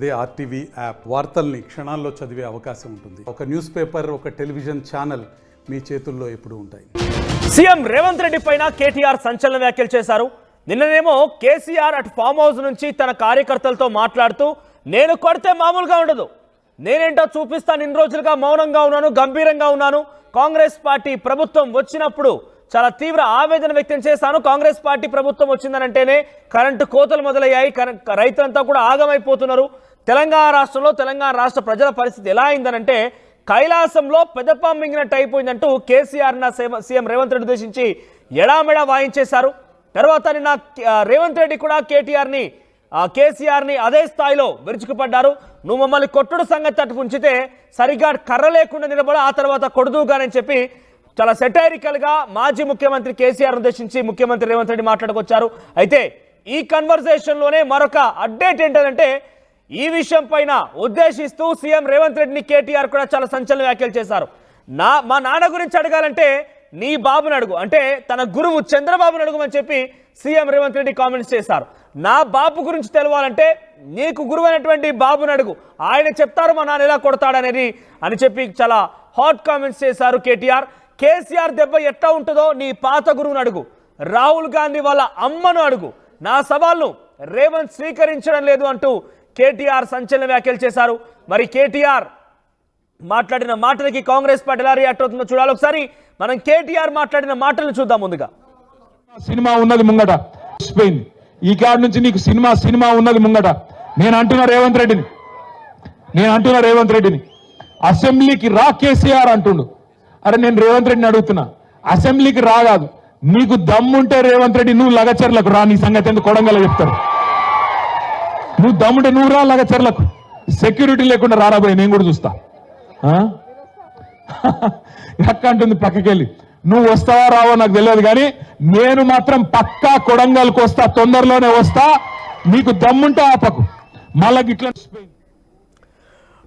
అదే RTV app వార్తల్ని క్షణాల్లో చదివే అవకాశం ఉంటుంది. ఒక న్యూస్ పేపర్, ఒక టెలివిజన్ ఛానల్ మీ చేతుల్లో ఎప్పుడూ ఉంటాయి. సీఎం రేవంత్ రెడ్డి పైన కేటీఆర్ సంచలన వ్యాఖ్యలు చేశారు. నిన్ననేమో కేసీఆర్ అటు ఫామ్ హౌస్ నుంచి తన కార్యకర్తలతో మాట్లాడుతూ నేను కొడితే మామూలుగా ఉండదు, నేనేంటో చూపిస్తాను, ఇన్ని రోజులుగా మౌనంగా ఉన్నాను, గంభీరంగా ఉన్నాను, కాంగ్రెస్ పార్టీ ప్రభుత్వం వచ్చినప్పుడు చాలా తీవ్ర ఆవేదన వ్యక్తం చేశాను, కాంగ్రెస్ పార్టీ ప్రభుత్వం వచ్చిందనంటేనే కరెంటు కోతలు మొదలయ్యాయి, రైతులంతా కూడా ఆగమైపోతున్నారు, తెలంగాణ రాష్ట్రంలో తెలంగాణ రాష్ట్ర ప్రజల పరిస్థితి ఎలా అయిందనంటే కైలాసంలో పెదపాం మింగినట్టు అయిపోయిందంటూ కేసీఆర్ సీఎం రేవంత్ రెడ్డి ఉద్దేశించి ఎడామెడా వాయించేశారు. తర్వాత నిన్న రేవంత్ రెడ్డి కూడా కేసీఆర్ని అదే స్థాయిలో విరుచుకుపడ్డారు. నువ్వు మమ్మల్ని కొట్టుడు సంగతి తట్టు ఉంచితే సరిగ్గా కర్ర లేకుండా నిలబడ, ఆ తర్వాత కొడుదుగానని చెప్పి చాలా సెటైరికల్గా మాజీ ముఖ్యమంత్రి కేసీఆర్ ఉద్దేశించి ముఖ్యమంత్రి రేవంత్ రెడ్డి మాట్లాడుకొచ్చారు. అయితే ఈ కన్వర్సేషన్లోనే మరొక అప్డేట్ ఏంటంటే ఈ విషయం పైన ఉద్దేశిస్తూ సీఎం రేవంత్ రెడ్డిని కేటీఆర్ కూడా చాలా సంచలన వ్యాఖ్యలు చేశారు. మా నాన్న గురించి అడగాలంటే నీ బాబుని అడుగు, అంటే తన గురువు చంద్రబాబుని అడుగుమని చెప్పి సీఎం రేవంత్ రెడ్డి కామెంట్స్ చేశారు. నా బాబు గురించి తెలవాలంటే నీకు గురువు అయినటువంటి బాబుని అడుగు, ఆయన చెప్తారు మా నాన్న ఎలా కొడతాడనేది అని చెప్పి చాలా హాట్ కామెంట్స్ చేశారు కేటీఆర్. కేసీఆర్ దెబ్బ ఎట్లా ఉంటుందో నీ పాత గురువుని అడుగు, రాహుల్ గాంధీ వాళ్ళ అమ్మను అడుగు, నా సవాల్ను రేవంత్ స్వీకరించడం లేదు అంటూ కేటీఆర్ సంచలన వ్యాఖ్యలు చేశారు. మరి కేటీఆర్ మాట్లాడిన మాటలకి కాంగ్రెస్ పార్టీ ఎలా రియాక్ట్ అవుతుందో చూడాలి. ఒకసారి మనం కేటీఆర్ మాట్లాడిన మాటలను చూద్దాం. ముందుగా సినిమా ఉన్నది ముంగట, ఈ కాడ నుంచి నీకు సినిమా ఉన్నది ముంగట. నేను అంటున్నా రేవంత్ రెడ్డిని అసెంబ్లీకి రా కేసీఆర్ అంటుండు. అరే నేను రేవంత్ రెడ్డిని అడుగుతున్నా, అసెంబ్లీకి రాగాదు, నీకు దమ్ముంటే రేవంత్ రెడ్డి నువ్వు లగచర్లకు రా, నీ సంగతి ఎందుకు కొడంగల చెప్తారు. నువ్వు దమ్ముంటే నువ్వు రా లగచర్లకు, సెక్యూరిటీ లేకుండా రారాబోయే నేను కూడా చూస్తా. ఎక్క అంటుంది పక్కకెళ్ళి, నువ్వు వస్తావా రావో నాకు తెలియదు, కానీ నేను మాత్రం పక్కా కొడంగల్కి వస్తా, తొందరలోనే వస్తా, నీకు దమ్ముంటే ఆపకు మళ్ళా గిట్లా.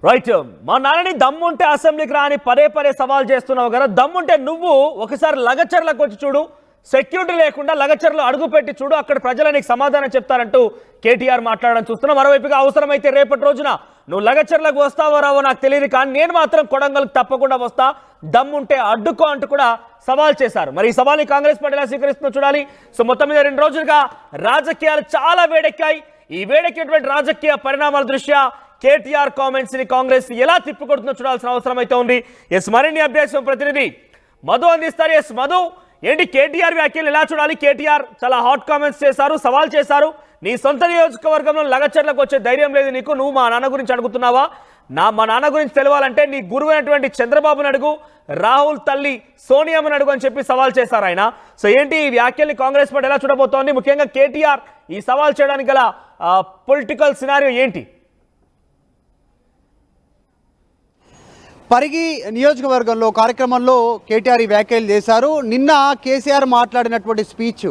రైట్, మా నాన్నని దమ్ముంటే అసెంబ్లీకి రా అని పదే సవాల్ చేస్తున్నావు కదా, దమ్ముంటే నువ్వు ఒకసారి లగచర్లకు వచ్చి చూడు, సెక్యూరిటీ లేకుండా లగచర్లు అడుగు పెట్టి చూడు, అక్కడ ప్రజలు నీకు సమాధానం చెప్తారంటూ కేటీఆర్ మాట్లాడడం చూస్తున్నాం. మరోవైపుగా అవసరమైతే రేపటి రోజున నువ్వు లగచర్లకు వస్తావో రావో నాకు తెలియదు, కానీ నేను మాత్రం కొడంగల్కి తప్పకుండా వస్తా, దమ్ముంటే అడ్డుకో అంటూ కూడా సవాల్ చేశారు. మరి ఈ సవాల్ని కాంగ్రెస్ పార్టీ ఎలా స్వీకరిస్తుందో చూడాలి. సో మొత్తం మీద 2 రోజులుగా రాజకీయాలు చాలా వేడెక్కాయి. ఈ వేడెక్కేటువంటి రాజకీయ పరిణామాల దృష్ట్యా కేటీఆర్ కామెంట్స్ ని కాంగ్రెస్ ఎలా తిప్పికొడుతుందో చూడాల్సిన అవసరం అయితే ఉంది. మరిన్ని అప్డేట్స్ ప్రతినిధి మధు అందిస్తారు. మధు, ఏంటి కేటీఆర్ వ్యాఖ్యలు ఎలా చూడాలి? కేటీఆర్ చాలా హాట్ కామెంట్స్ చేశారు, సవాల్ చేశారు. నీ సొంత నియోజకవర్గంలో లగచర్లకు వచ్చే ధైర్యం లేదు నీకు, నువ్వు మా నాన్న గురించి అడుగుతున్నావా? మా నాన్న గురించి తెలవాలంటే నీ గురువు అయినటువంటి చంద్రబాబుని అడుగు, రాహుల్ తల్లి సోనియాని అడుగు అని చెప్పి సవాల్ చేశారు ఆయన. సో ఏంటి ఈ వ్యాఖ్యల్ని కాంగ్రెస్ పార్టీ ఎలా చూడబోతోంది? ముఖ్యంగా కేటీఆర్ ఈ సవాల్ చేయడానికి గల పొలిటికల్ సినారియో ఏంటి? పరిగి నియోజకవర్గంలో కార్యక్రమంలో కేటీఆర్ వ్యాఖ్యలు చేశారు. నిన్న కేసీఆర్ మాట్లాడినటువంటి స్పీచ్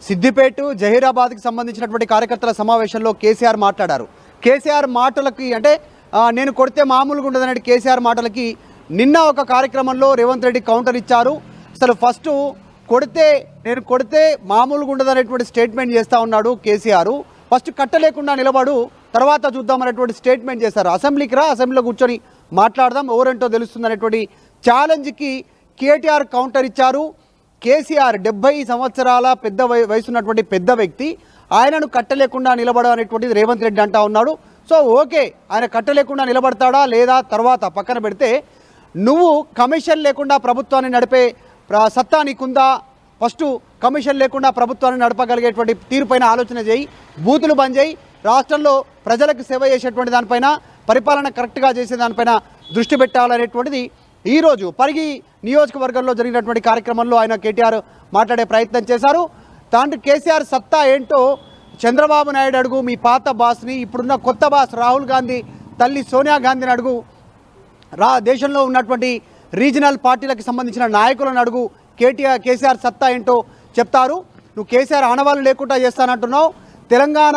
సిద్దిపేట జహీరాబాద్కి సంబంధించినటువంటి కార్యకర్తల సమావేశంలో కేసీఆర్ మాట్లాడారు. కేసీఆర్ మాటలకి అంటే నేను కొడితే మామూలుగా ఉండదనే కేసీఆర్ మాటలకి నిన్న ఒక కార్యక్రమంలో రేవంత్ రెడ్డి కౌంటర్ ఇచ్చారు. అసలు ఫస్ట్ నేను కొడితే మామూలుగా ఉండదనేటువంటి స్టేట్మెంట్ చేస్తూ ఉన్నాడు కేసీఆర్. ఫస్ట్ కట్టలేకుండా నిలబడు, తర్వాత చూద్దామనేటువంటి స్టేట్మెంట్ చేశారు. అసెంబ్లీకి రా, అసెంబ్లీలో కూర్చొని మాట్లాడదాం, ఎవరంటో తెలుస్తుంది అనేటువంటి ఛాలెంజ్కి కేటీఆర్ కౌంటర్ ఇచ్చారు. కేసీఆర్ 70 సంవత్సరాల పెద్ద వయసు ఉన్నటువంటి పెద్ద వ్యక్తి, ఆయనను కట్టలేకుండా నిలబడ అనేటువంటిది రేవంత్ రెడ్డి అంటా ఉన్నాడు. సో ఓకే, ఆయన కట్టలేకుండా నిలబడతాడా లేదా తర్వాత పక్కన పెడితే, నువ్వు కమిషన్ లేకుండా ప్రభుత్వాన్ని నడిపే సత్తా నీకుందా? ఫస్ట్ కమిషన్ లేకుండా ప్రభుత్వాన్ని నడపగలిగేటువంటి తీరుపైన ఆలోచన చేయి, బూతులు బంద్ చేయి, రాష్ట్రంలో ప్రజలకు సేవ చేసేటువంటి దానిపైన, పరిపాలన కరెక్ట్గా చేసే దానిపైన దృష్టి పెట్టాలనేటువంటిది ఈరోజు పరిగి నియోజకవర్గంలో జరిగినటువంటి కార్యక్రమంలో ఆయన కేటీఆర్ మాట్లాడే ప్రయత్నం చేశారు. తాండ్రి కేసీఆర్ సత్తా ఏంటో చంద్రబాబు నాయుడు అడుగు, మీ పాత బాస్ని, ఇప్పుడున్న కొత్త బాస్ రాహుల్ గాంధీ తల్లి సోనియా గాంధీని అడుగు, దేశంలో ఉన్నటువంటి రీజనల్ పార్టీలకు సంబంధించిన నాయకులను అడుగు, కేసీఆర్ సత్తా ఏంటో చెప్తారు. నువ్వు కేసీఆర్ ఆనవాళ్ళు లేకుండా చేస్తానంటున్నావు, తెలంగాణ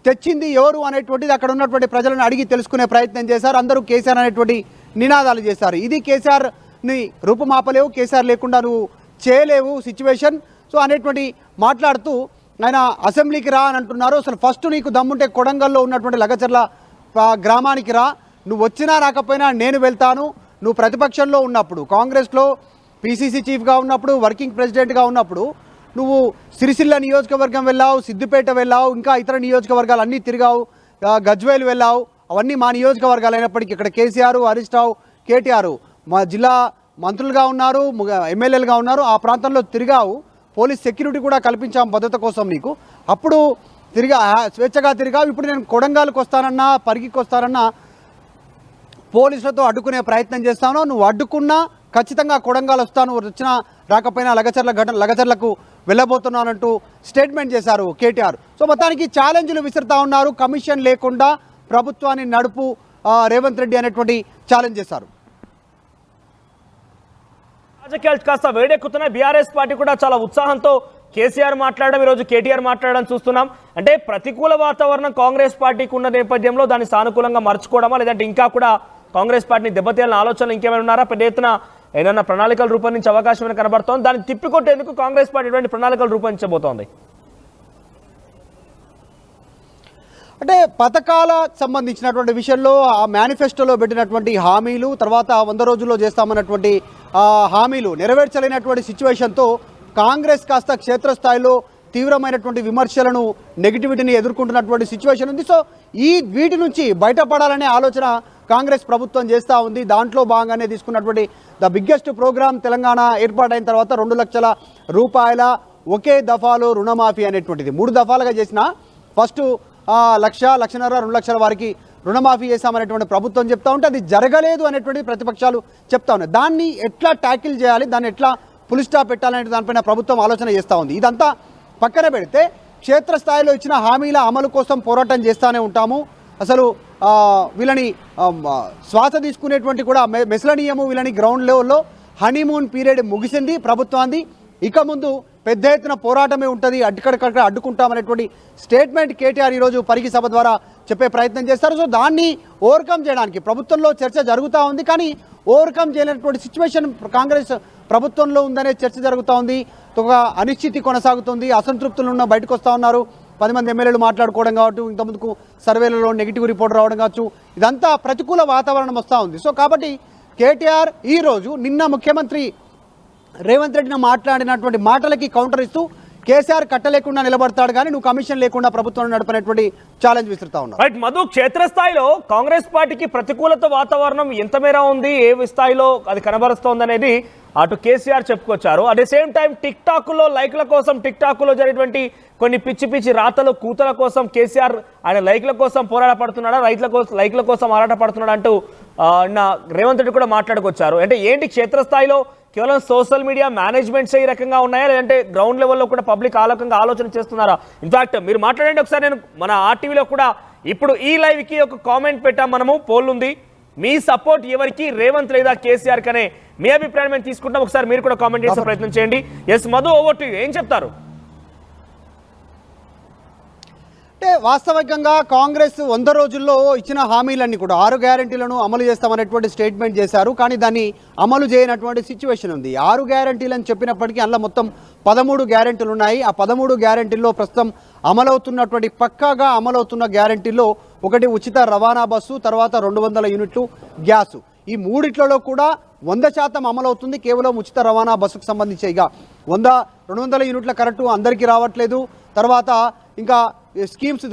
తెచ్చింది ఎవరు అనేటువంటిది అక్కడ ఉన్నటువంటి ప్రజలను అడిగి తెలుసుకునే ప్రయత్నం చేశారు. అందరూ కేసీఆర్ అనేటువంటి నినాదాలు చేశారు. ఇది కేసీఆర్ని రూపుమాపలేవు, కేసీఆర్ లేకుండా నువ్వు చేయలేవు సిచ్యువేషన్. సో అనేటువంటి మాట్లాడుతూ ఆయన అసెంబ్లీకి రా అని అంటున్నారు. అసలు ఫస్ట్ నీకు దమ్ముంటే కొడంగల్లో ఉన్నటువంటి లగచర్ల గ్రామానికి రా, నువ్వు వచ్చినా రాకపోయినా నేను వెళ్తాను. నువ్వు ప్రతిపక్షంలో ఉన్నప్పుడు, కాంగ్రెస్లో పీసీసీ చీఫ్గా ఉన్నప్పుడు, వర్కింగ్ ప్రెసిడెంట్గా ఉన్నప్పుడు నువ్వు సిరిసిల్ల నియోజకవర్గం వెళ్ళావు, సిద్దిపేట వెళ్ళావు, ఇంకా ఇతర నియోజకవర్గాలు అన్నీ తిరిగావు, గజ్వేల్ వెళ్ళావు. అవన్నీ మా నియోజకవర్గాలు అయినప్పటికీ ఇక్కడ కేసీఆర్, హరీష్ రావు, కేటీఆర్ మా జిల్లా మంత్రులుగా ఉన్నారు, ఎమ్మెల్యేలుగా ఉన్నారు. ఆ ప్రాంతంలో తిరిగావు. పోలీస్ సెక్యూరిటీ కూడా కల్పించాం భద్రత కోసం నీకు. అప్పుడు స్వేచ్ఛగా తిరిగావు. ఇప్పుడు నేను కొడంగల్కి వస్తానన్నా, పరిగికి వస్తానన్నా పోలీసులతో అడ్డుకునే ప్రయత్నం చేస్తాను. నువ్వు అడ్డుకున్నా ఖచ్చితంగా కొడంగల్ వస్తాను, వచ్చినా రాకపోయినా లగచర్లకు వెళ్ళబోతున్నానంటూ స్టేట్మెంట్ చేశారు కేటీఆర్. సో మొత్తానికి ఛాలెంజ్లు విసురుతా ఉన్నారు. కమిషన్ లేకుండా ప్రభుత్వాన్ని నడుపు రేవంత్ రెడ్డి అనేటువంటి ఛాలెంజ్ చేశారు. రాజకీయాలు కాస్త వేడెక్కుతున్నాయి. బీఆర్ఎస్ పార్టీ కూడా చాలా ఉత్సాహంతో కేసీఆర్ మాట్లాడడం, ఈరోజు కేటీఆర్ మాట్లాడడం చూస్తున్నాం. అంటే ప్రతికూల వాతావరణం కాంగ్రెస్ పార్టీకి ఉన్న నేపథ్యంలో దాన్ని సానుకూలంగా మర్చుకోవడమా, లేదంటే ఇంకా కూడా కాంగ్రెస్ పార్టీని దెబ్బతీయాలని ఆలోచనలు ఇంకేమైనా ఉన్నారా? పెద్ద ఎత్తున ఏదైనా ప్రణాళికలు రూపొందించే అవకాశం కనబడుతోంది. దాన్ని తిప్పికొట్టేందుకు కాంగ్రెస్ పార్టీ ఎటువంటి ప్రణాళికలు రూపొందించబోతోంది? అంటే పథకాలకు సంబంధించినటువంటి విషయంలో ఆ మేనిఫెస్టోలో పెట్టినటువంటి హామీలు, తర్వాత 100 రోజుల్లో చేస్తామన్నటువంటి హామీలు నెరవేర్చలేనటువంటి సిచ్యువేషన్తో కాంగ్రెస్ కాస్త క్షేత్రస్థాయిలో తీవ్రమైనటువంటి విమర్శలను, నెగిటివిటీని ఎదుర్కొంటున్నటువంటి సిచ్యువేషన్ ఉంది. సో వీటి నుంచి బయటపడాలనే ఆలోచన కాంగ్రెస్ ప్రభుత్వం చేస్తూ ఉంది. దాంట్లో భాగంగానే తీసుకున్నటువంటి ద బిగ్గెస్ట్ ప్రోగ్రామ్ తెలంగాణ ఏర్పాటైన తర్వాత 2 లక్షల రూపాయల ఒకే దఫాలో రుణమాఫీ అనేటువంటిది 3 దఫాలుగా చేసిన ఫస్ట్ 1,00,000, 1,50,000, 2 లక్షల వారికి రుణమాఫీ చేశామనేటువంటి ప్రభుత్వం చెప్తా ఉంటే అది జరగలేదు అనేటువంటి ప్రతిపక్షాలు చెప్తా ఉన్నాయి. దాన్ని ఎట్లా ట్యాకిల్ చేయాలి, దాన్ని ఎట్లా ఫుల్ స్టాప్ పెట్టాలనే దానిపైన ప్రభుత్వం ఆలోచన చేస్తూ ఉంది. ఇదంతా పక్కన పెడితే క్షేత్రస్థాయిలో ఇచ్చిన హామీల అమలు కోసం పోరాటం చేస్తూనే ఉంటాము. అసలు వీళ్ళని శ్వాస తీసుకునేటువంటి కూడా మెసలనీయము, వీళ్ళని గ్రౌండ్ లెవెల్లో హనీమూన్ పీరియడ్ ముగిసింది ప్రభుత్వాన్ని. ఇక ముందు పెద్ద ఎత్తున పోరాటమే ఉంటుంది, అడ్డుకడక్కడ అడ్డుకుంటామనేటువంటి స్టేట్మెంట్ కేటీఆర్ ఈరోజు పరిగి సభ ద్వారా చెప్పే ప్రయత్నం చేస్తారు. సో దాన్ని ఓవర్కమ్ చేయడానికి ప్రభుత్వంలో చర్చ జరుగుతూ ఉంది, కానీ ఓవర్కమ్ చేయలేనటువంటి సిచ్యువేషన్ కాంగ్రెస్ ప్రభుత్వంలో ఉందనే చర్చ జరుగుతూ ఉంది. ఒక అనిశ్చితి కొనసాగుతుంది, అసంతృప్తులు బయటకు వస్తూ ఉన్నారు. 10 మంది ఎమ్మెల్యేలు మాట్లాడుకోవడం కావచ్చు, ఇంతకుముందుకు సర్వేలలో నెగిటివ్ రిపోర్ట్ రావడం కావచ్చు, ఇదంతా ప్రతికూల వాతావరణం వస్తూ ఉంది. సో కాబట్టి కేటీఆర్ ఈరోజు నిన్న ముఖ్యమంత్రి రేవంత్ రెడ్డిని మాట్లాడినటువంటి మాటలకి కౌంటర్ ఇస్తూ కేసీఆర్ కట్టలేకుండా నిలబడతాడు, కానీ నువ్వు కమిషన్ లేకుండా ప్రభుత్వం నడపనేటువంటి ఛాలెంజ్ విసురుతా ఉన్నావు. రైట్ మధు, క్షేత్రస్థాయిలో కాంగ్రెస్ పార్టీకి ప్రతికూలత వాతావరణం ఎంత మేర ఉంది, ఏ స్థాయిలో అది కనబరుస్తోంది అనేది అటు కేసీఆర్ చెప్పుకొచ్చారు. At the same time tick టాక్లో లైక్ల కోసం, టిక్ టాక్లో జరిగినటువంటి కొన్ని పిచ్చి పిచ్చి రాతలు, కూతల కోసం కేసీఆర్ ఆయన లైక్ల కోసం పోరాటపడుతున్నాడా, లైక్ల కోసం ఆరాటపడుతున్నాడు అంటూ రేవంత్ రెడ్డి కూడా మాట్లాడుకొచ్చారు. అంటే ఏంటి క్షేత్రస్థాయిలో కేవలం సోషల్ మీడియా మేనేజ్మెంట్స్ ఈ రకంగా ఉన్నాయా, లేదంటే గ్రౌండ్ లెవెల్లో కూడా పబ్లిక్ ఆ రకంగా ఆలోచన చేస్తున్నారా? ఇన్ఫాక్ట్ మీరు మాట్లాడండి ఒకసారి. నేను మన ఆర్టీవీలో కూడా ఇప్పుడు ఈ లైవ్కి ఒక కామెంట్ పెట్టాం మనము, పోల్ ఉంది. మీ సపోర్ట్ ఎవరికి, రేవంత్ లేదా కేసీఆర్ కనే మీ అభిప్రాయం మేము తీసుకుంటాం. ఒకసారి మీరు కూడా కామెంట్ చేసే ప్రయత్నం చేయండి. Yes Madhu, over to you. ఏం చెప్తారు? అంటే వాస్తవికంగా కాంగ్రెస్ 100 రోజుల్లో ఇచ్చిన హామీలన్నీ కూడా 6 గ్యారంటీలను అమలు చేస్తామనేటువంటి స్టేట్మెంట్ చేశారు, కానీ దాన్ని అమలు చేయనటువంటి సిచ్యువేషన్ ఉంది. 6 గ్యారంటీలను చెప్పినప్పటికీ అందులో మొత్తం 13 గ్యారంటీలు ఉన్నాయి. ఆ 13 గ్యారంటీల్లో ప్రస్తుతం అమలవుతున్నటువంటి పక్కాగా అమలవుతున్న గ్యారంటీల్లో ఒకటి ఉచిత రవాణా బస్సు, తర్వాత 200 యూనిట్లు గ్యాసు. ఈ మూడిట్లలో కూడా 100% అమలవుతుంది. కేవలం ఉచిత రవాణా బస్సుకు సంబంధించి ఇక 200 యూనిట్ల కరెంటు అందరికీ రావట్లేదు. తర్వాత ఇంకా స్కీమ్స్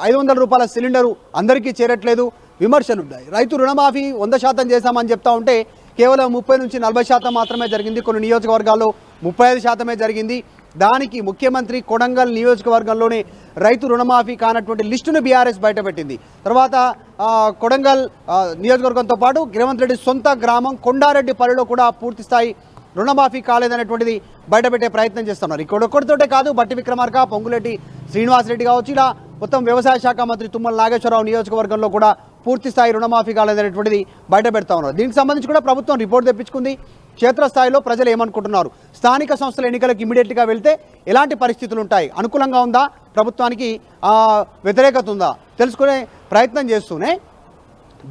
500 రూపాయల సిలిండరు అందరికీ చేరట్లేదు, విమర్శలు ఉన్నాయి. రైతు రుణమాఫీ 100% చేశామని చెప్తా ఉంటే కేవలం 30 నుంచి 40% మాత్రమే జరిగింది. కొన్ని నియోజకవర్గాల్లో 35% జరిగింది. దానికి ముఖ్యమంత్రి కొడంగల్ నియోజకవర్గంలోనే రైతు రుణమాఫీ కానటువంటి లిస్టును బీఆర్ఎస్ బయటపెట్టింది. తర్వాత కొడంగల్ నియోజకవర్గంతో పాటు రేవంత్ రెడ్డి సొంత గ్రామం కొండారెడ్డిపల్లిలో కూడా పూర్తి స్థాయి రుణమాఫీ కాలేదనేటువంటిది బయటపెట్టే ప్రయత్నం చేస్తున్నారు. ఒక్కడితోటే కాదు, బట్టి విక్రమార్క, పొంగులేటి శ్రీనివాసరెడ్డి కావచ్చు, ఇలా మొత్తం వ్యవసాయ శాఖ మంత్రి తుమ్మల నాగేశ్వరరావు నియోజకవర్గంలో కూడా పూర్తి స్థాయి రుణమాఫీ కాలేదనేటువంటిది బయట పెడతా ఉన్నారు. దీనికి సంబంధించి కూడా ప్రభుత్వం రిపోర్ట్ తెప్పించుకుంది. క్షేత్రస్థాయిలో ప్రజలు ఏమనుకుంటున్నారు, స్థానిక సంస్థల ఎన్నికలకు ఇమీడియట్గా వెళ్తే ఎలాంటి పరిస్థితులు ఉంటాయి, అనుకూలంగా ఉందా, ప్రభుత్వానికి వ్యతిరేకత ఉందా తెలుసుకునే ప్రయత్నం చేస్తూనే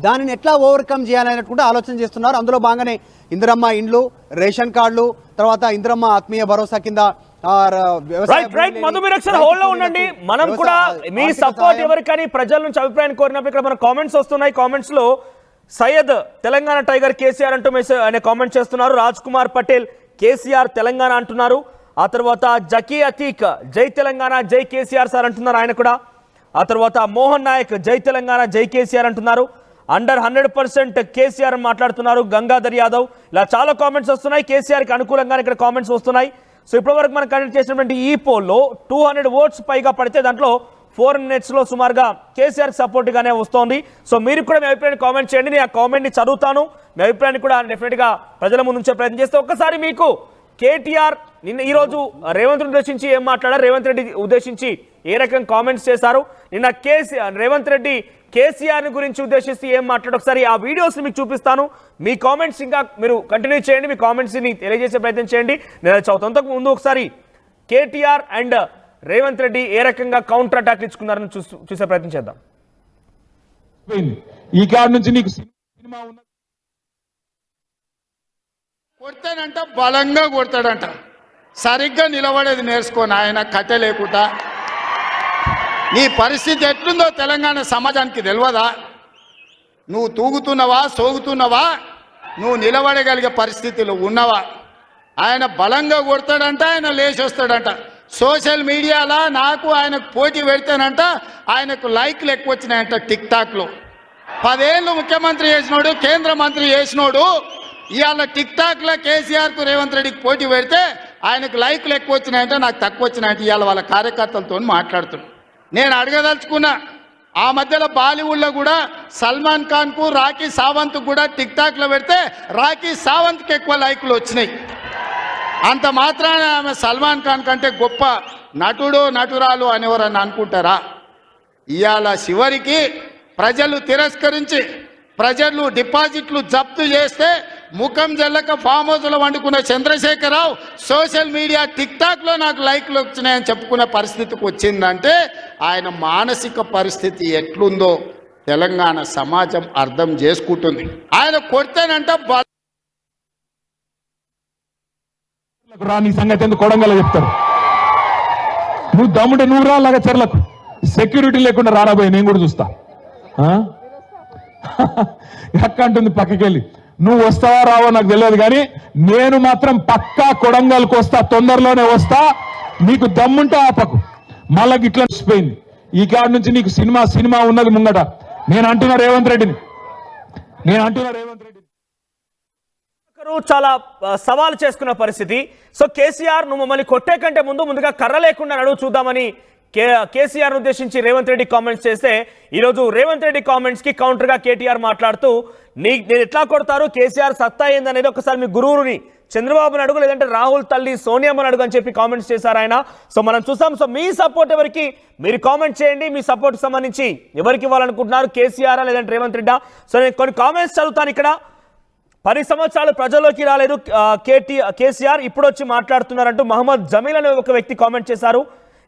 దానిని ఎట్లా ఓవర్కమ్ చేయాలనేది కూడా ఆలోచన చేస్తున్నారు. అందులో భాగంగానే ఇందిరమ్మ ఇండ్లు, రేషన్ కార్డులు, తర్వాత ఇందిరమ్మ ఆత్మీయ భరోసా కింద రైట్ మధు మీరు ఒకసారి హోల్డ్ లో ఉండండి. మనం కూడా మీ సపోర్ట్ ఎవరికని ప్రజల నుంచి అభిప్రాయం కోరినప్పుడు ఇక్కడ మన కామెంట్స్ వస్తున్నాయి. కామెంట్స్ లో సయ్యద్ తెలంగాణ టైగర్ కేసీఆర్ అంటూ మెసేజ్ అనే కామెంట్ చేస్తున్నారు. రాజ్ కుమార్ పటేల్ కేసీఆర్ తెలంగాణ అంటున్నారు. ఆ తర్వాత జకీ అతీక్ జై తెలంగాణ జై కేసీఆర్ సార్ అంటున్నారు ఆయన కూడా. ఆ తర్వాత మోహన్ నాయక్ జై తెలంగాణ జై కేసీఆర్ అంటున్నారు. అండర్ 100% కేసీఆర్ మాట్లాడుతున్నారు. గంగాధర్ యాదవ్ ఇలా చాలా కామెంట్స్ వస్తున్నాయి. కేసీఆర్కి అనుకూలంగానే ఇక్కడ కామెంట్స్ వస్తున్నాయి. సో ఇప్పటివరకు మనం కండక్ట్ చేసినటువంటి ఈ పోల్లో 200 ఓట్స్ పైగా పడితే దాంట్లో 4 మినిట్స్లో సుమారుగా కేసీఆర్ సపోర్ట్గానే వస్తోంది. సో మీరు కూడా మీ అభిప్రాయాన్ని కామెంట్ చేయండి. నేను ఆ కామెంట్ని చదువుతాను. మీ అభిప్రాయాన్ని కూడా డెఫినెట్గా ప్రజల ముందు ఉంచే ప్రయత్నం చేస్తే ఒక్కసారి మీకు కేటీఆర్ నిన్న ఈరోజు రేవంత్ రెడ్డి ఉద్దేశించి ఏం మాట్లాడారు, రేవంత్ రెడ్డి ఉద్దేశించి ఏ రకంగా కామెంట్స్ చేశారు, నిన్న రేవంత్ రెడ్డి కేసీఆర్ గురించి ఉద్దేశిస్తూ ఏం మాట్లాడు ఒకసారి ఆ వీడియోస్ మీకు చూపిస్తాను. మీ కామెంట్స్ ఇంకా మీరు కంటిన్యూ చేయండి. మీ కామెంట్స్ని తెలియజేసే ప్రయత్నం చేయండి. నేను చదువుతాను. అంతకు ముందు ఒకసారి కేటీఆర్ అండ్ రేవంత్ రెడ్డి ఏ రకంగా కౌంటర్ అటాక్ ఇచ్చుకున్నారని చూసే ప్రయత్నం చేద్దాం. ఈ కాడ నుంచి నీకు సినిమా ఉన్నది కొడతాడంట, బలంగా కొడతాడంట. సరిగ్గా నిలబడేది నేర్చుకోని ఆయన కట్టె లేకుండా. నీ పరిస్థితి ఎట్లుందో తెలంగాణ సమాజానికి తెలియదా? నువ్వు తూగుతున్నావా, సోగుతున్నావా, నువ్వు నిలబడగలిగే పరిస్థితిలో ఉన్నవా? ఆయన బలంగా కొడతాడంట, ఆయన లేచి వస్తాడంట. సోషల్ మీడియాలో నాకు ఆయనకు పోటీ పెడితేనంట ఆయనకు లైక్లు ఎక్కువ వచ్చినాయంట. టిక్ టాక్లో 10 ఏళ్ళు ముఖ్యమంత్రి చేసినోడు, కేంద్ర మంత్రి చేసినోడు ఇవాళ టిక్ టాక్లో కేసీఆర్కు రేవంత్ రెడ్డికి పోటీ పెడితే ఆయనకు లైక్లు ఎక్కువ వచ్చినాయంటే నాకు తక్కువ వచ్చినాయంటే ఇవాళ వాళ్ళ కార్యకర్తలతో మాట్లాడుతున్నాను. నేను అడగదలుచుకున్నా, ఆ మధ్యలో బాలీవుడ్లో కూడా సల్మాన్ ఖాన్కు రాఖీ సావంత్కు కూడా టిక్ టాక్లో పెడితే రాఖీ సావంత్కి ఎక్కువ లైక్లు వచ్చినాయి. అంత మాత్రాన ఆమె సల్మాన్ ఖాన్ కంటే గొప్ప నటుడు నటురాలు అనేవారని అనుకుంటారా? ఇవాళ చివరికి ప్రజలు తిరస్కరించి ప్రజలు డిపాజిట్లు జప్తు చేస్తే ముఖం జల్లక ఫామ్ హౌస్లో వండుకున్న చంద్రశేఖరరావు సోషల్ మీడియా టిక్ టాక్లో నాకు లైక్లు వచ్చినాయని చెప్పుకునే పరిస్థితికి వచ్చిందంటే ఆయన మానసిక పరిస్థితి ఎట్లుందో తెలంగాణ సమాజం అర్థం చేసుకుంటుంది. ఆయన కొడితేనంట నీ సంగతి ఎందుకు కొడంగల్ చెప్తారు. నువ్వు దమ్ముంటే నువ్వు రాలాగా చెర్లకు సెక్యూరిటీ లేకుండా రారాబోయే నేను కూడా చూస్తా. ఎక్క అంటుంది పక్కకెళ్ళి. నువ్వు వస్తావా రావో నాకు తెలియదు కానీ నేను మాత్రం పక్కా కొడంగల్కి వస్తా, తొందరలోనే వస్తా. నీకు దమ్ముంటే ఆపకు. మళ్ళా ఇట్లా పోయింది. ఈ కాడ నుంచి నీకు సినిమా ఉన్నది ముంగట. నేను అంటున్నా రేవంత్ రెడ్డిని. చాలా సవాల్ చేసుకున్న పరిస్థితి. సో కేసీఆర్ నువ్వు మమ్మల్ని కొట్టే కంటే ముందుగా కర్ర లేకుండా నడువు చూద్దామని కేసీఆర్ ఉద్దేశించి రేవంత్ రెడ్డి కామెంట్స్ చేస్తే ఈరోజు రేవంత్ రెడ్డి కామెంట్స్ కి కౌంటర్ గా కేటీఆర్ మాట్లాడుతూ నేను ఎట్లా కొడతారు, కేసీఆర్ సత్తా ఏందనేది ఒకసారి మీ గురువుని చంద్రబాబుని అడుగు, లేదంటే రాహుల్ తల్లి సోనియామ్మని అడుగు అని చెప్పి కామెంట్స్ చేశారు ఆయన. సో మనం చూసాం. సో మీ సపోర్ట్ ఎవరికి మీరు కామెంట్ చేయండి. మీ సపోర్ట్ సంబంధించి ఎవరికి ఇవ్వాలనుకుంటున్నారు, కేసీఆర్ లేదంటే రేవంత్ రెడ్డి? సో నేను కొన్ని కామెంట్స్ చదువుతాను. ఇక్కడ 10 సంవత్సరాలు ప్రజల్లోకి రాలేదు కేసీఆర్, ఇప్పుడు వచ్చి మాట్లాడుతున్నారంటూ మహమ్మద్ జమీల్ అనే ఒక వ్యక్తి కామెంట్ చేశారు.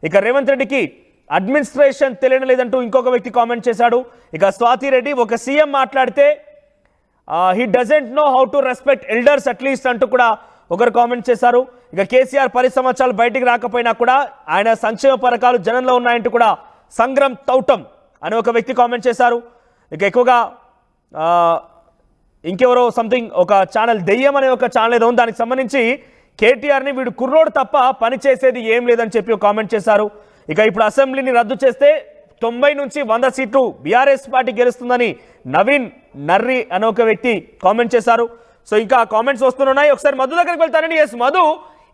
ఇక రేవంత్ రెడ్డికి అడ్మినిస్ట్రేషన్ తెలియడం లేదంటూ ఇంకొక వ్యక్తి కామెంట్ చేశాడు. ఇక స్వాతి రెడ్డి ఒక సీఎం మాట్లాడితే he doesn't know how to respect elders at least అంటూ కూడా ఒకరు కామెంట్ చేశారు. ఇక కేసీఆర్ 10 సంవత్సరాలు బయటికి రాకపోయినా కూడా ఆయన సంక్షేమ పథకాలు జనంలో ఉన్నాయంటూ కూడా సంగ్రం తౌటం అని ఒక వ్యక్తి కామెంట్ చేశారు. ఇక ఎక్కువగా ఇంకెవరో సంథింగ్ ఒక ఛానల్ దెయ్యం అనే ఒక ఛానల్ ఏదో దానికి సంబంధించి కేటీఆర్ని వీడు కుర్రోడు తప్ప పని చేసేది ఏం లేదని చెప్పి కామెంట్ చేశారు. ఇక ఇప్పుడు అసెంబ్లీని రద్దు చేస్తే 90 నుంచి 100 సీట్లు బీఆర్ఎస్ పార్టీ గెలుస్తుందని నవీన్ నర్రి అనే ఒక వ్యక్తి కామెంట్ చేశారు. సో ఇంకా కామెంట్స్ వస్తున్నాయి. ఒకసారి మధు దగ్గరికి వెళ్తానండి. ఎస్ మధు,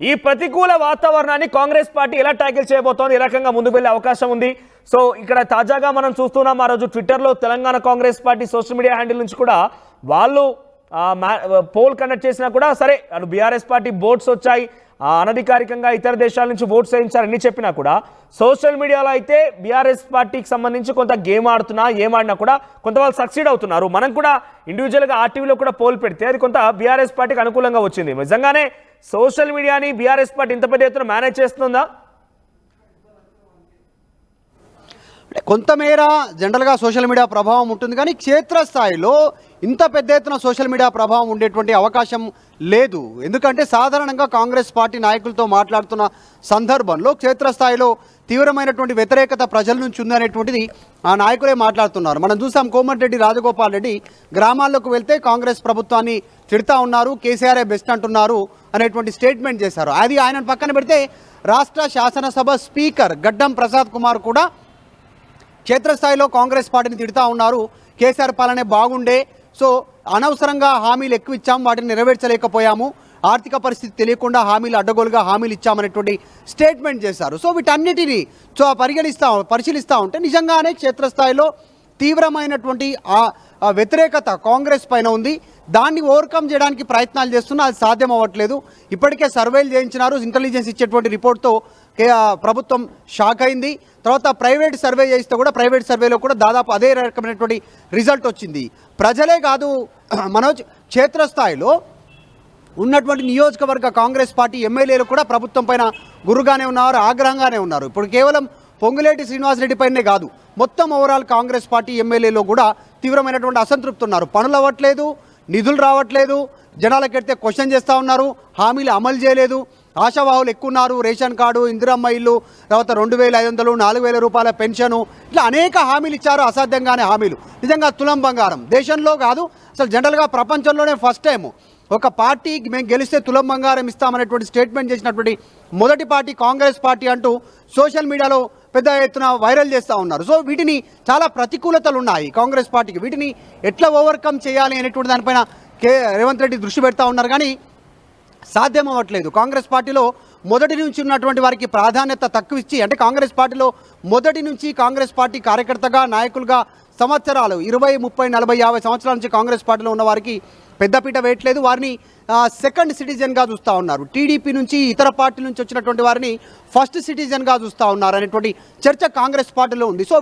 ఈ ప్రతికూల వాతావరణాన్ని కాంగ్రెస్ పార్టీ ఎలా ట్యాకిల్ చేయబోతోంది, ఏ రకంగా ముందుకు వెళ్ళే అవకాశం ఉంది? సో ఇక్కడ తాజాగా మనం చూస్తున్నాం, ఆ రోజు ట్విట్టర్లో Telangana Congress party social media handle నుంచి కూడా వాళ్ళు పోల్ కండక్ట్ చేసినా కూడా సరే అటు బీఆర్ఎస్ పార్టీ ఓట్స్ వచ్చాయి, అనధికారికంగా ఇతర దేశాల నుంచి ఓట్స్ వేయించారని చెప్పినా కూడా సోషల్ మీడియాలో అయితే బీఆర్ఎస్ పార్టీకి సంబంధించి కొంత గేమ్ ఆడుతున్నా ఏమాడినా కూడా కొంత వాళ్ళు సక్సీడ్ అవుతున్నారు. మనం కూడా ఇండివిజువల్గా ఆర్టీవీలో కూడా పోల్ పెడితే అది కొంత బీఆర్ఎస్ పార్టీకి అనుకూలంగా వచ్చింది. నిజంగానే సోషల్ మీడియాని బీఆర్ఎస్ పార్టీ ఇంత పెద్ద ఎత్తున మేనేజ్ చేస్తుందా? అంటే కొంతమేర జనరల్గా సోషల్ మీడియా ప్రభావం ఉంటుంది, కానీ క్షేత్రస్థాయిలో ఇంత పెద్ద ఎత్తున సోషల్ మీడియా ప్రభావం ఉండేటువంటి అవకాశం లేదు. ఎందుకంటే సాధారణంగా కాంగ్రెస్ పార్టీ నాయకులతో మాట్లాడుతున్న సందర్భంలో క్షేత్రస్థాయిలో తీవ్రమైనటువంటి వ్యతిరేకత ప్రజల నుంచి ఉందనేటువంటిది ఆ నాయకులే మాట్లాడుతున్నారు. మనం చూసాం కోమటిరెడ్డి రాజగోపాల్ రెడ్డి గ్రామాల్లోకి వెళ్తే కాంగ్రెస్ ప్రభుత్వాన్ని తిడతా ఉన్నారు, కేసీఆర్ఏ బెస్ట్ అంటున్నారు అనేటువంటి స్టేట్మెంట్ చేశారు. అది ఆయనను పక్కన పెడితే రాష్ట్ర శాసనసభ స్పీకర్ గడ్డం ప్రసాద్ కుమార్ కూడా క్షేత్రస్థాయిలో కాంగ్రెస్ పార్టీని తిడతా ఉన్నారు. కేసీఆర్ పాలనే బాగుండే, సో అనవసరంగా హామీలు ఎక్కువ ఇచ్చాము, వాటిని నెరవేర్చలేకపోయాము, ఆర్థిక పరిస్థితి తెలియకుండా హామీలు అడ్డగోలుగా హామీలు ఇచ్చామనేటువంటి స్టేట్మెంట్ చేశారు. సో వీటన్నిటినీ పరిశీలిస్తూ ఉంటే నిజంగానే క్షేత్రస్థాయిలో తీవ్రమైనటువంటి వ్యతిరేకత కాంగ్రెస్ పైన ఉంది. దాన్ని ఓవర్కమ్ చేయడానికి ప్రయత్నాలు చేస్తున్నా అది సాధ్యం అవ్వట్లేదు. ఇప్పటికే సర్వేలు చేయించినారు, ఇంటెలిజెన్స్ ఇచ్చేటువంటి రిపోర్ట్తో ప్రభుత్వం షాక్ అయింది. తర్వాత ప్రైవేట్ సర్వే చేస్తే కూడా ప్రైవేట్ సర్వేలో కూడా దాదాపు అదే రకమైనటువంటి రిజల్ట్ వచ్చింది. ప్రజలే కాదు మనోజ్, క్షేత్రస్థాయిలో ఉన్నటువంటి నియోజకవర్గ కాంగ్రెస్ పార్టీ ఎమ్మెల్యేలు కూడా ప్రభుత్వం పైన గురుగానే ఉన్నారు, ఆగ్రహంగానే ఉన్నారు. ఇప్పుడు కేవలం పొంగులేటి శ్రీనివాసరెడ్డి పైనే కాదు, మొత్తం ఓవరాల్ కాంగ్రెస్ పార్టీ ఎమ్మెల్యేలో కూడా తీవ్రమైనటువంటి అసంతృప్తి ఉన్నారు. పనులు అవ్వట్లేదు, నిధులు రావట్లేదు, జనాలకెడితే క్వశ్చన్ చేస్తూ ఉన్నారు, హామీలు అమలు చేయలేదు, ఆశావాహులు ఎక్కువ ఉన్నారు, రేషన్ కార్డు, ఇందిరమ్మ ఇల్లు, తర్వాత 2500, 4000 రూపాయల పెన్షను, ఇట్లా అనేక హామీలు ఇచ్చారు. అసాధ్యంగానే హామీలు, నిజంగా తులం బంగారం. దేశంలో కాదు అసలు జనరల్గా ప్రపంచంలోనే ఫస్ట్ టైం ఒక పార్టీకి మేము గెలిస్తే తులం బంగారం ఇస్తామనేటువంటి స్టేట్మెంట్ చేసినటువంటి మొదటి పార్టీ కాంగ్రెస్ పార్టీ అంటూ సోషల్ మీడియాలో పెద్ద ఎత్తున వైరల్ చేస్తూ ఉన్నారు. సో వీటిని చాలా ప్రతికూలతలు ఉన్నాయి కాంగ్రెస్ పార్టీకి. వీటిని ఎట్లా ఓవర్కమ్ చేయాలి అనేటువంటి దానిపైన రేవంత్ రెడ్డి దృష్టి పెడతా ఉన్నారు, కానీ సాధ్యం అవ్వట్లేదు. కాంగ్రెస్ పార్టీలో మొదటి నుంచి ఉన్నటువంటి వారికి ప్రాధాన్యత తక్కువ ఇచ్చి, అంటే కాంగ్రెస్ పార్టీలో మొదటి నుంచి కాంగ్రెస్ పార్టీ కార్యకర్తగా నాయకులుగా సంవత్సరాలు 20, 30, 40, 50 సంవత్సరాల నుంచి కాంగ్రెస్ పార్టీలో ఉన్న వారికి పెద్దపీట వేయట్లేదు. వారిని సెకండ్ సిటిజన్గా చూస్తూ ఉన్నారు. టీడీపీ నుంచి ఇతర పార్టీ నుంచి వచ్చినటువంటి వారిని ఫస్ట్ సిటిజన్గా చూస్తూ ఉన్నారు అనేటువంటి చర్చ కాంగ్రెస్ పార్టీలో ఉంది. సో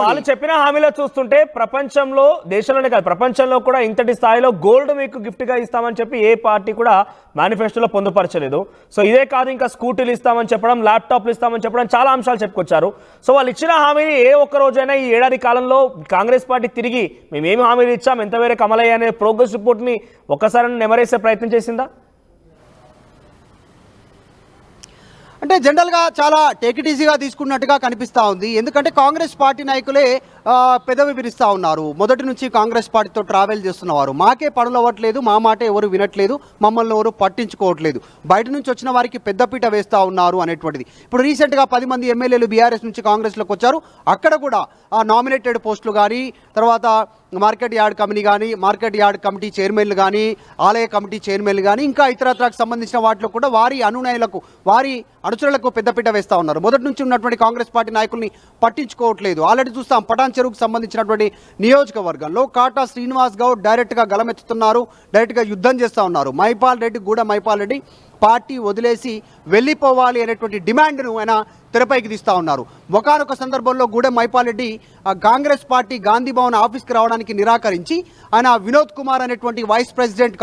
వాళ్ళు చెప్పిన హామీలో చూస్తుంటే ప్రపంచంలో, దేశంలోనే కాదు ప్రపంచంలో కూడా ఇంతటి స్థాయిలో గోల్డ్ మీకు గిఫ్ట్గా ఇస్తామని చెప్పి ఏ పార్టీ కూడా మేనిఫెస్టోలో పొందుపరచలేదు. సో ఇదే కాదు, ఇంకా స్కూటీలు ఇస్తామని చెప్పడం, ల్యాప్టాప్లు ఇస్తామని చెప్పడం, చాలా అంశాలు చెప్పుకొచ్చారు. సో వాళ్ళు ఇచ్చిన హామీని ఏ ఒక్క రోజైనా ఈ ఏడాది కాలంలో కాంగ్రెస్ పార్టీ తిరిగి మేమేమి హామీలు ఇచ్చాం, ఎంతవరకు అమలయ్యా అనే ప్రోగ్రెస్ రిపోర్ట్ని ఒక్కసారి నెమరేసే ప్రయత్నం చేసిందా? అంటే జనరల్గా చాలా టేక్ ఇట్ ఈజీగా తీసుకున్నట్టుగా కనిపిస్తూ ఉంది. ఎందుకంటే కాంగ్రెస్ పార్టీ నాయకులే పెదవి విరుస్తూ ఉన్నారు. మొదటి నుంచి కాంగ్రెస్ పార్టీతో ట్రావెల్ చేస్తున్నవారు, మాకే పనులు అవ్వట్లేదు, మా మాట ఎవరు వినట్లేదు, మమ్మల్ని ఎవరు పట్టించుకోవట్లేదు, బయట నుంచి వచ్చిన వారికి పెద్దపీట వేస్తూ ఉన్నారు అనేటువంటిది. ఇప్పుడు రీసెంట్గా 10 మంది ఎమ్మెల్యేలు బీఆర్ఎస్ నుంచి కాంగ్రెస్లోకి వచ్చారు. అక్కడ కూడా నామినేటెడ్ పోస్టులు కానీ, తర్వాత మార్కెట్ యార్డ్ కమిటీ చైర్మన్లు కానీ, ఆలయ కమిటీ చైర్మన్లు కానీ, ఇంకా ఇతరత్రకు సంబంధించిన వాటిలో కూడా వారి అనునయులకు, వారి అనుచరులకు పెద్దపీట వేస్తూ ఉన్నారు. మొదటి నుంచి ఉన్నటువంటి కాంగ్రెస్ పార్టీ నాయకుల్ని పట్టించుకోవట్లేదు. ఆల్రెడీ చూస్తాం పటాన్ చెరువుకు సంబంధించినటువంటి నియోజకవర్గంలో కాటా శ్రీనివాస్ గౌడ్ డైరెక్ట్గా గలమెత్తుతున్నారు, డైరెక్ట్గా యుద్ధం చేస్తూ ఉన్నారు. గూడ మైపాల్ రెడ్డి పార్టీ వదిలేసి వెళ్ళిపోవాలి అనేటువంటి డిమాండ్ను ఆయన తెరపైకి తీస్తూ ఉన్నారు. ఒకానొక సందర్భంలో గూడెం మైపాల్ రెడ్డి కాంగ్రెస్ పార్టీ గాంధీ భవన్ ఆఫీస్కి రావడానికి నిరాకరించి ఆయన వినోద్ కుమార్ అనేటువంటి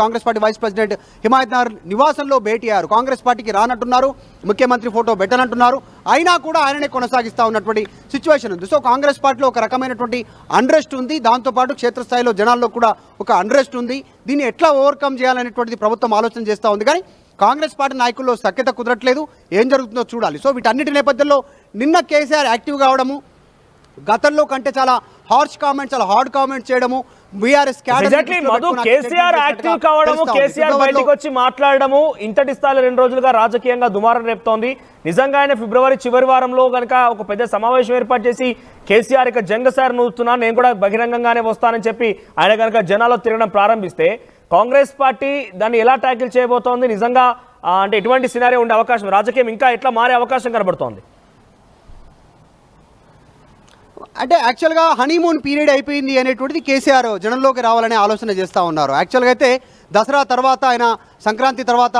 Congress party vice president Himayat Nagar నివాసంలో భేటీ అయ్యారు. కాంగ్రెస్ పార్టీకి రానంటున్నారు, ముఖ్యమంత్రి ఫోటో పెట్టనంటున్నారు, అయినా కూడా ఆయననే కొనసాగిస్తూ ఉన్నటువంటి సిచ్యువేషన్ ఉంది. సో కాంగ్రెస్ పార్టీలో ఒక రకమైనటువంటి అన్రెస్ట్ ఉంది, దాంతోపాటు క్షేత్రస్థాయిలో జనాల్లో కూడా ఒక అన్రెస్ట్ ఉంది. దీన్ని ఎట్లా ఓవర్కమ్ చేయాలనేటువంటిది ప్రభుత్వం ఆలోచన చేస్తూ ఉంది, కానీ కాంగ్రెస్ పార్టీ నాయకుల్లో సఖ్యత కుదరట్లేదు. ఏం జరుగుతుందో చూడాలి. సో వీటన్నిటి నేపథ్యంలో నిన్న కేసీఆర్ యాక్టివ్ కావడము, గతంలో కంటే చాలా హార్ష్ కామెంట్స్, చాలా హార్డ్ కామెంట్స్ చేయడము, బీఆర్ఎస్ కేసీఆర్ యాక్టివ్ కావడము, కేసీఆర్ బయటకు వచ్చి మాట్లాడడము ఇంతటి స్థాయిలో 2 రోజులుగా రాజకీయంగా దుమారం రేపుతోంది. నిజంగా ఆయన ఫిబ్రవరి చివరి వారంలో కనుక ఒక పెద్ద సమావేశం ఏర్పాటు చేసి కేసీఆర్ ఇక జంగసార్ నూతున్నాను, నేను కూడా బహిరంగంగానే వస్తానని చెప్పి ఆయన కనుక జనాల్లో తిరగడం ప్రారంభిస్తే కాంగ్రెస్ పార్టీ దాన్ని ఎలా ట్యాకిల్ చేయబోతోంది? నిజంగా అంటే ఎటువంటి సినారియో ఉండే అవకాశం, రాజకీయం ఇంకా ఎట్లా మారే అవకాశం కనబడుతోంది? అంటే యాక్చువల్గా హనీమూన్ పీరియడ్ అయిపోయింది అనేటువంటిది కేసీఆర్ జనంలోకి రావాలనే ఆలోచన చేస్తూ ఉన్నారు. యాక్చువల్గా అయితే దసరా తర్వాత ఆయన సంక్రాంతి తర్వాత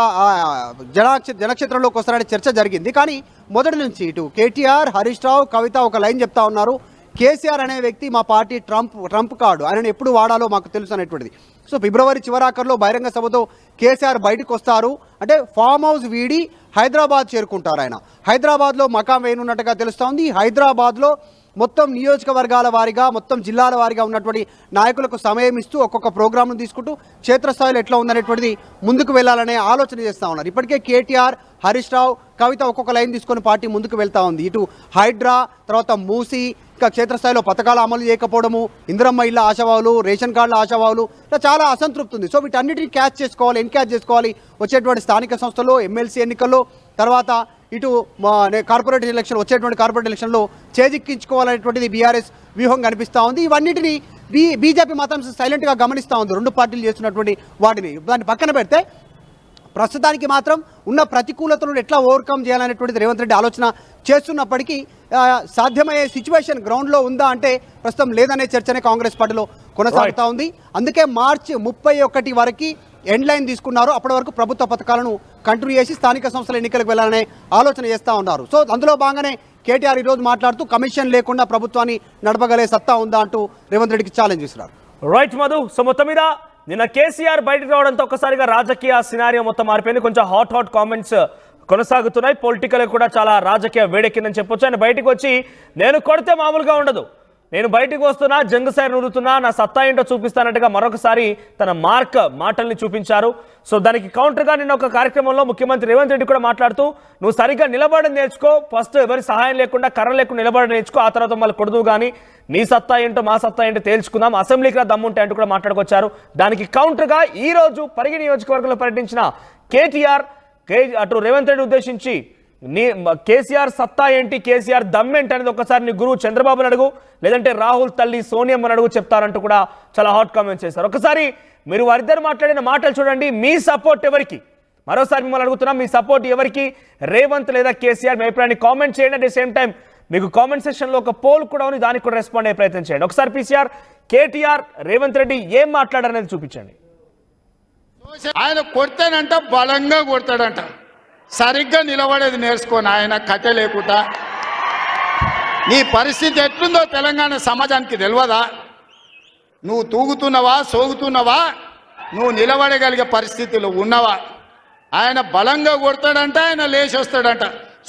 జనక్షేత్రంలోకి వస్తారనే చర్చ జరిగింది. కానీ మొదటి నుంచి ఇటు కేటీఆర్, హరీష్ రావు, కవిత ఒక లైన్ చెప్తా ఉన్నారు, కేసీఆర్ అనే వ్యక్తి మా పార్టీ ట్రంప్ కార్డు ఆయనను ఎప్పుడు వాడాలో మాకు తెలుసు అనేటువంటిది. సో ఫిబ్రవరి చివరాఖరులో బహిరంగ సభతో కేసీఆర్ బయటకు వస్తారు. అంటే ఫామ్ హౌస్ వీడి హైదరాబాద్ చేరుకుంటారు. ఆయన హైదరాబాద్లో మకాం వేయనున్నట్టుగా తెలుస్తోంది. హైదరాబాద్లో మొత్తం నియోజకవర్గాల వారీగా మొత్తం జిల్లాల వారీగా ఉన్నటువంటి నాయకులకు సమయం ఇస్తూ ఒక్కొక్క ప్రోగ్రాంను తీసుకుంటూ క్షేత్రస్థాయిలో ఎట్లా ఉందనేటువంటిది ముందుకు వెళ్ళాలనే ఆలోచన చేస్తూ ఉన్నారు. ఇప్పటికే కేటీఆర్, హరీష్ రావు, కవిత ఒక్కొక్క లైన్ తీసుకొని పార్టీ ముందుకు వెళ్తూ ఉంది. ఇటు హైడ్రా, తర్వాత మూసి, ఇంకా క్షేత్రస్థాయిలో పథకాలు అమలు చేయకపోవడము, ఇందిరమ్మ ఇళ్ళ ఆశావాహులు, రేషన్ కార్డుల ఆశావాహులు, ఇలా చాలా అసంతృప్తి ఉంది. సో వీటన్నిటిని ఎన్క్యాచ్ చేసుకోవాలి వచ్చేటువంటి స్థానిక సంస్థల్లో, ఎమ్మెల్సీ ఎన్నికల్లో, తర్వాత ఇటు కార్పొరేట్ ఎలక్షన్ వచ్చేటువంటి కార్పొరేట్ ఎలక్షన్లో చేజిక్కించుకోవాలనేటువంటిది బీఆర్ఎస్ వ్యూహం కనిపిస్తూ ఉంది. ఇవన్నిటిని బీజేపీ మాత్రం సైలెంట్గా గమనిస్తూ ఉంది. రెండు పార్టీలు చేస్తున్నటువంటి వాటిని దాన్ని పక్కన పెడితే ప్రస్తుతానికి మాత్రం ఉన్న ప్రతికూలతలను ఎట్లా ఓవర్కమ్ చేయాలనేటువంటిది రేవంత్ రెడ్డి ఆలోచన చేస్తున్నప్పటికీ సాధ్యమయ్యే సిచ్యువేషన్ గ్రౌండ్లో ఉందా అంటే ప్రస్తుతం లేదనే చర్చనే కాంగ్రెస్ పార్టీలో కొనసాగుతూ ఉంది. అందుకే మార్చి 31 వరకు ఎండ్ లైన్ తీసుకున్నారు. అప్పటి వరకు ప్రభుత్వ పథకాలను కంటిన్యూ చేసి స్థానిక సంస్థల ఎన్నికలకు వెళ్ళాలనే ఆలోచన చేస్తూ ఉన్నారు. సో అందులో భాగంగానే కేటీఆర్ ఈరోజు మాట్లాడుతూ కమిషన్ లేకుండా ప్రభుత్వాన్ని నడపగలే సత్తా ఉందా అంటూ రేవంత్ రెడ్డికి ఛాలెంజ్ చేస్తున్నారు. రైట్ మధు. సో మొత్తం మీద నిన్న కేసీఆర్ బయటకు రావడంతో ఒక్కసారిగా రాజకీయ సినారియో మొత్తం మారిపోయింది. కొంచెం హాట్ కామెంట్స్ కొనసాగుతున్నాయి. పొలిటికల్ కూడా చాలా రాజకీయ వేడెక్కిందని చెప్పొచ్చు. ఆయన బయటకు వచ్చి నేను కొడితే మామూలుగా ఉండదు, నేను బయటకు వస్తున్నా, జంగు సైర్ నూరుతున్నా, నా సత్తా ఏంటో చూపిస్తానంటగా మరొకసారి తన మాటల్ని చూపించారు. సో దానికి కౌంటర్గా నిన్న ఒక కార్యక్రమంలో ముఖ్యమంత్రి రేవంత్ రెడ్డి కూడా మాట్లాడుతూ నువ్వు సరిగ్గా నిలబడి నేర్చుకో, ఫస్ట్ ఎవరి సహాయం లేకుండా కర్ర లేకుండా నిలబడి నేర్చుకో, ఆ తర్వాత మళ్ళీ కొడదు కానీ నీ సత్తా ఏంటో మా సత్తా ఏంటో తేల్చుకుందాం, అసెంబ్లీకి రా దమ్ముంటే అంటూ కూడా మాట్లాడుకొచ్చారు. దానికి కౌంటర్గా ఈ రోజు పరిగి నియోజకవర్గంలో పర్యటించిన కేటీఆర్ అటు రేవంత్ రెడ్డి ఉద్దేశించి కేసీఆర్ సత్తా ఏంటి, కేసీఆర్ దమ్మేంటి అనేది ఒకసారి నీ గురువు చంద్రబాబుని అడుగు, లేదంటే రాహుల్ తల్లి సోనియమ్మని అడుగు చెప్తారంటూ కూడా చాలా హాట్ కామెంట్స్ చేశారు. ఒకసారి మీరు వారిద్దరు మాట్లాడిన మాటలు చూడండి. మీ సపోర్ట్ ఎవరికి? మరోసారి మిమ్మల్ని అడుగుతున్నా, మీ సపోర్ట్ ఎవరికి, రేవంత్ లేదా కేసీఆర్? మీ అభిప్రాయాన్ని కామెంట్ చేయండి. అట్ ది సేమ్ టైం మీకు కామెంట్ సెక్షన్లో ఒక పోల్ కూడా ఉంది, దానికి కూడా రెస్పాండ్ అయ్యే ప్రయత్నం చేయండి. ఒకసారి పీసీఆర్, కేటీఆర్, రేవంత్ రెడ్డి ఏం మాట్లాడారనేది చూపించండి. ఆయన కొడితేనంట బలంగా కొడతాడంట, సరిగ్గా నిలబడేది నేర్చుకోని ఆయన కట్టె లేకుండా. నీ పరిస్థితి ఎట్లుందో తెలంగాణ సమాజానికి తెలియదా? నువ్వు తూగుతున్నావా, సోగుతున్నావా, నువ్వు నిలబడగలిగే పరిస్థితిలో ఉన్నవా? ఆయన బలంగా కొడతాడంట, ఆయన లేచి వస్తాడంట.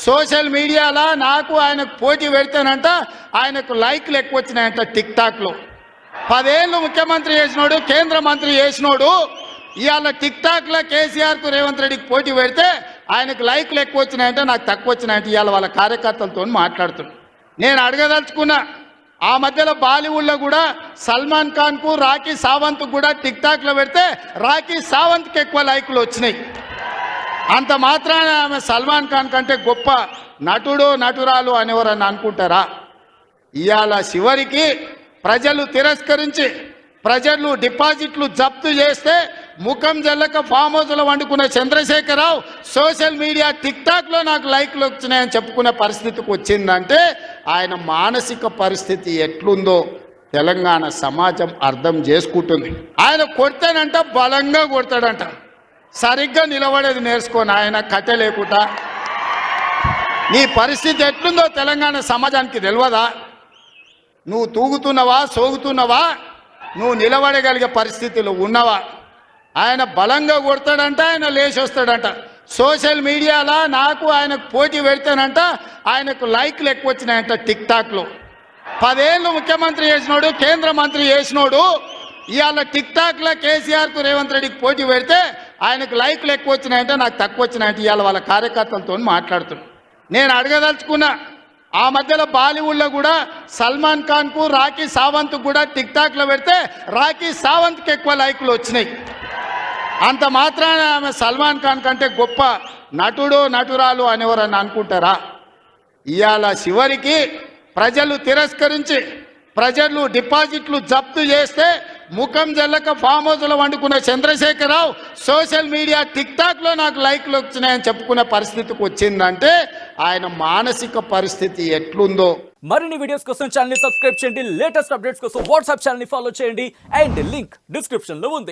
సోషల్ మీడియాలో నాకు ఆయనకు పోటీ పెడితేనంట ఆయనకు లైక్లు ఎక్కువ వచ్చినాయంట. టిక్ టాక్లో 10 ఏళ్ళు ముఖ్యమంత్రి చేసినోడు, కేంద్ర మంత్రి చేసినోడు ఇవాళ టిక్ టాక్లో కేసీఆర్కు రేవంత్ రెడ్డికి పోటీ పెడితే ఆయనకు లైక్లు ఎక్కువ వచ్చినాయంటే నాకు తక్కువ వచ్చినాయంటే ఇవాళ వాళ్ళ కార్యకర్తలతో మాట్లాడుతున్నాను. నేను అడగదలుచుకున్నా, ఆ మధ్యలో బాలీవుడ్లో కూడా సల్మాన్ ఖాన్కు, రాఖీ సావంత్కు కూడా టిక్ టాక్లో పెడితే రాఖీ సావంత్కి ఎక్కువ లైకులు వచ్చినాయి. అంత మాత్రాన ఆమె సల్మాన్ ఖాన్ కంటే గొప్ప నటుడు, నటురాలు అనేవారని అనుకుంటారా? ఇవాళ చివరికి ప్రజలు తిరస్కరించి ప్రజలు డిపాజిట్లు జప్తు చేస్తే ముఖం జల్లక ఫామ్ హౌస్లో వండుకున్న చంద్రశేఖరరావు సోషల్ మీడియా టిక్ టాక్లో నాకు లైక్లు వచ్చినాయని చెప్పుకునే పరిస్థితికి వచ్చిందంటే ఆయన మానసిక పరిస్థితి ఎట్లుందో తెలంగాణ సమాజం అర్థం చేసుకుంటుంది. ఆయన కొడితేనంట బలంగా కొడతాడంట, సరిగ్గా నిలబడేది నేర్చుకోని ఆయన కట్టె లేకుండా. నీ పరిస్థితి ఎట్లుందో తెలంగాణ సమాజానికి తెలియదా? నువ్వు తూగుతున్నావా, సోగుతున్నావా, నువ్వు నిలబడగలిగే పరిస్థితిలో ఉన్నవా? ఆయన బలంగా కొడతాడంట, ఆయన లేచి వస్తాడంట. సోషల్ మీడియాలో నాకు ఆయనకు పోటీ పెడితేనంట ఆయనకు లైక్లు ఎక్కువ వచ్చినాయంట. టిక్ టాక్లో 10 ఏళ్ళు ముఖ్యమంత్రి చేసినోడు, కేంద్ర మంత్రి చేసినోడు ఇవాళ టిక్ టాక్లో కేసీఆర్కు రేవంత్ రెడ్డికి పోటీ పెడితే ఆయనకు లైక్లు ఎక్కువ వచ్చినాయంటే నాకు తక్కువ వచ్చినాయంటే ఇవాళ వాళ్ళ కార్యకర్తలతో మాట్లాడుతున్నాను. నేను అడగదలుచుకున్నా, ఆ మధ్యలో బాలీవుడ్లో కూడా సల్మాన్ ఖాన్కు, రాఖీ సావంత్కు కూడా టిక్ టాక్లో పెడితే రాఖీ సావంత్కి ఎక్కువ లైకులు వచ్చినాయి. అంత మాత్రాన ఆమె సల్మాన్ ఖాన్ కంటే గొప్ప నటుడు, నటురాలు అనేవారని అనుకుంటారా? ఇవాళ చివరికి ప్రజలు తిరస్కరించి ప్రజలు డిపాజిట్లు జప్తు చేస్తే ముఖం జల్లక ఫామ్ హౌస్లో వండుకున్న చంద్రశేఖరరావు సోషల్ మీడియా టిక్ టాక్లో నాకు లైక్లు వచ్చినాయని చెప్పుకునే పరిస్థితికి వచ్చిందంటే ఆయన మానసిక పరిస్థితి ఎట్లుందో. మరిన్ని వీడియోస్ కోసం ఛానల్ ని సబ్స్క్రైబ్ చేయండి, లేటెస్ట్ అప్డేట్స్ కోసం వాట్సాప్ ఛానల్ ని ఫాలో చేయండి అండ్ లింక్ డిస్క్రిప్షన్ లో ఉంది.